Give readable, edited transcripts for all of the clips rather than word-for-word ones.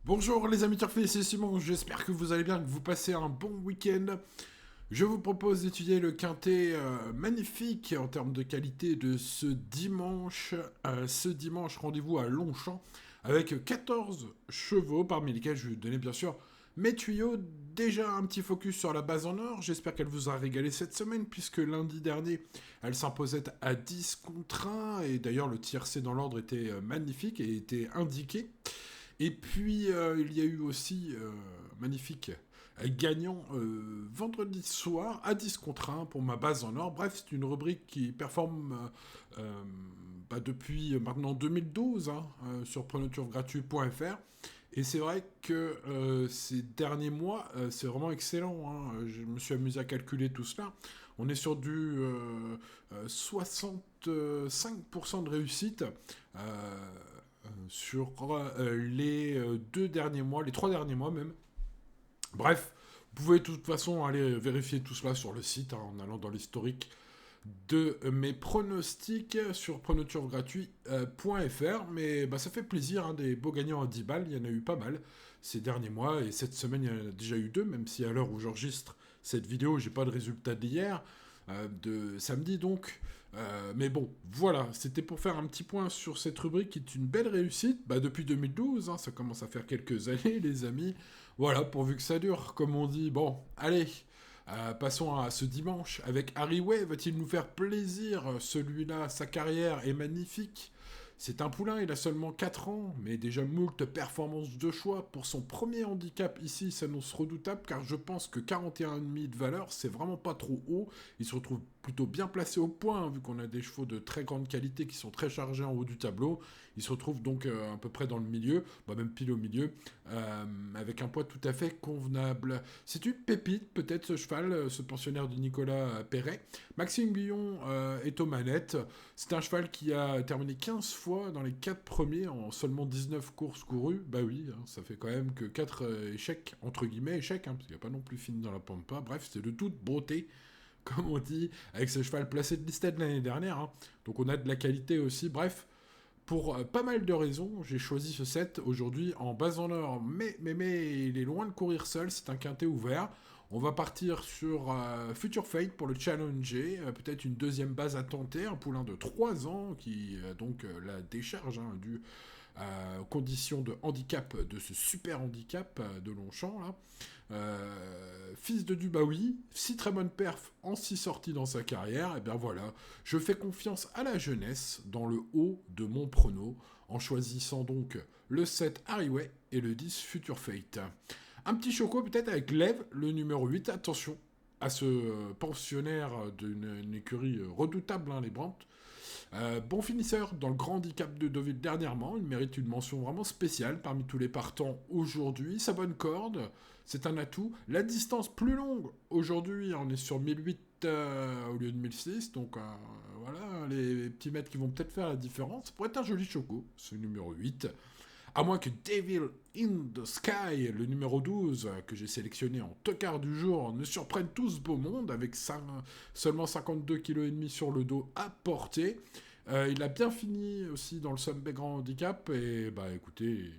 Bonjour les amis turfis, c'est Simon, j'espère que vous allez bien, que vous passez un bon week-end. Je vous propose d'étudier le quintet magnifique en termes de qualité de ce dimanche. Rendez-vous à Longchamp avec 14 chevaux, parmi lesquels je vais vous donner bien sûr mes tuyaux. Déjà un petit focus sur la base en or, j'espère qu'elle vous a régalé cette semaine, puisque lundi dernier, elle s'imposait à 10 contre 1, et d'ailleurs le tiercé dans l'ordre était magnifique et était indiqué. Et puis, il y a eu aussi, magnifique, gagnant vendredi soir à 10 contre 1 pour ma base en or. Bref, c'est une rubrique qui performe depuis maintenant 2012 sur pronoturgratuit.fr. Et c'est vrai que ces derniers mois, c'est vraiment excellent. Je me suis amusé à calculer tout cela. On est sur du 65% de réussite. Sur les deux derniers mois, les trois derniers mois même. Bref, vous pouvez de toute façon aller vérifier tout cela sur le site en allant dans l'historique de mes pronostics sur pronoturgratuit.fr. Mais ça fait plaisir, des beaux gagnants à 10 balles, il y en a eu pas mal ces derniers mois, et cette semaine il y en a déjà eu deux, même si à l'heure où j'enregistre cette vidéo, j'ai pas de résultat d'hier, de samedi donc. Mais bon, voilà, c'était pour faire un petit point sur cette rubrique qui est une belle réussite. Depuis 2012, ça commence à faire quelques années, les amis. Voilà, pourvu que ça dure, comme on dit. Bon, allez, passons à ce dimanche avec Harry Way. Va-t-il nous faire plaisir? Celui-là, sa carrière est magnifique. C'est un poulain, il a seulement 4 ans, mais déjà moult performances de choix. Pour son premier handicap ici, il s'annonce redoutable, car je pense que 41,5 de valeur, c'est vraiment pas trop haut. Il se retrouve plutôt bien placé au point, vu qu'on a des chevaux de très grande qualité qui sont très chargés en haut du tableau. Il se retrouve donc à peu près dans le milieu, même pile au milieu, avec un poids tout à fait convenable. C'est une pépite, peut-être, ce cheval, ce pensionnaire de Nicolas Perret. Maxime Guillon est aux manettes. C'est un cheval qui a terminé 15 fois dans les 4 premiers en seulement 19 courses courues. Bah oui, ça fait quand même que 4 échecs, entre guillemets échecs, parce qu'il n'y a pas non plus fini dans la pampa. Bref, c'est de toute beauté, comme on dit, avec ce cheval placé de listed l'année dernière. Donc on a de la qualité aussi. Bref, pour pas mal de raisons, j'ai choisi ce set aujourd'hui en base en or. Mais il est loin de courir seul, c'est un quintet ouvert. On va partir sur Future Fate pour le challenger. Peut-être une deuxième base à tenter. Un poulain de 3 ans qui donc la décharge dû aux conditions de handicap, de ce super handicap de Longchamp là. Fils de Dubaoui, si très bonne perf en 6 sorties dans sa carrière, et bien voilà, je fais confiance à la jeunesse dans le haut de mon prono, en choisissant donc le 7 Harryway et le 10 Future Fate. Un petit choco peut-être avec Lev, le numéro 8, attention à ce pensionnaire d'une écurie redoutable, les Brandt. Bon finisseur dans le grand handicap de Deauville dernièrement, il mérite une mention vraiment spéciale parmi tous les partants aujourd'hui. Sa bonne corde, c'est un atout. La distance plus longue, aujourd'hui on est sur 1008 au lieu de 1006, donc voilà, les petits mètres qui vont peut-être faire la différence. Ça pourrait être un joli choco, ce numéro 8. À moins que Devil in the Sky, le numéro 12, que j'ai sélectionné en tocard du jour, ne surprenne tout ce beau monde avec seulement 52,5 kg sur le dos à porter. Il a bien fini aussi dans le Somme Grand Handicap et écoutez,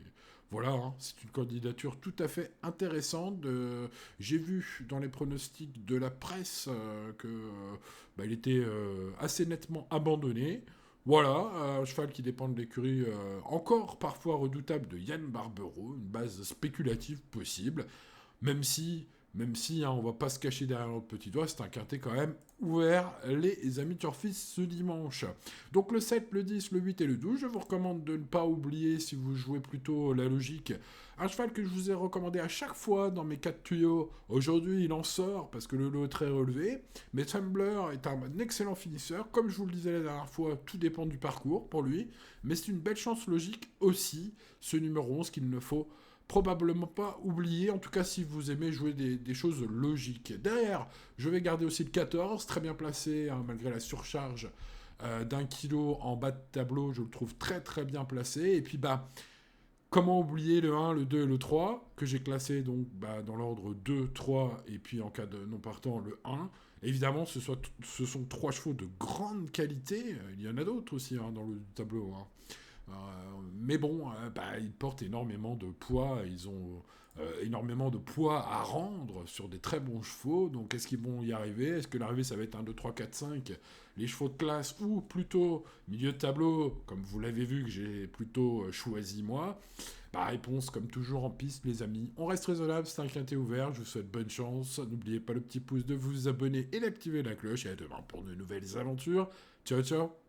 voilà, c'est une candidature tout à fait intéressante. J'ai vu dans les pronostics de la presse que il était assez nettement abandonné. Voilà, un cheval qui dépend de l'écurie encore parfois redoutable de Yann Barbero, une base spéculative possible, même si, on va pas se cacher derrière notre petit doigt, c'est un quintet quand même ouvert, les amis turfistes, ce dimanche. Donc le 7, le 10, le 8 et le 12, je vous recommande de ne pas oublier, si vous jouez plutôt la logique, un cheval que je vous ai recommandé à chaque fois dans mes 4 tuyaux. Aujourd'hui, il en sort parce que le lot est très relevé, mais Tumblr est un excellent finisseur. Comme je vous le disais la dernière fois, tout dépend du parcours pour lui, mais c'est une belle chance logique aussi, ce numéro 11 qu'il ne faut probablement pas oublier, en tout cas si vous aimez jouer des choses logiques. Derrière, je vais garder aussi le 14, très bien placé, malgré la surcharge d'1 kilo en bas de tableau, je le trouve très très bien placé. Et puis comment oublier le 1, le 2 et le 3, que j'ai classé donc dans l'ordre 2, 3, et puis en cas de non partant, le 1. Évidemment, ce sont 3 chevaux de grande qualité, il y en a d'autres aussi dans le tableau. Euh, mais bon, ils portent énormément de poids, ils ont énormément de poids à rendre sur des très bons chevaux, donc est-ce qu'ils vont y arriver? Est-ce que l'arrivée ça va être un 2, 3, 4, 5, les chevaux de classe, ou plutôt milieu de tableau, comme vous l'avez vu que j'ai plutôt choisi moi? Réponse comme toujours en piste les amis. On reste raisonnable, c'est un quintet ouvert, je vous souhaite bonne chance. N'oubliez pas le petit pouce de vous abonner et d'activer la cloche, et à demain pour de nouvelles aventures. Ciao ciao.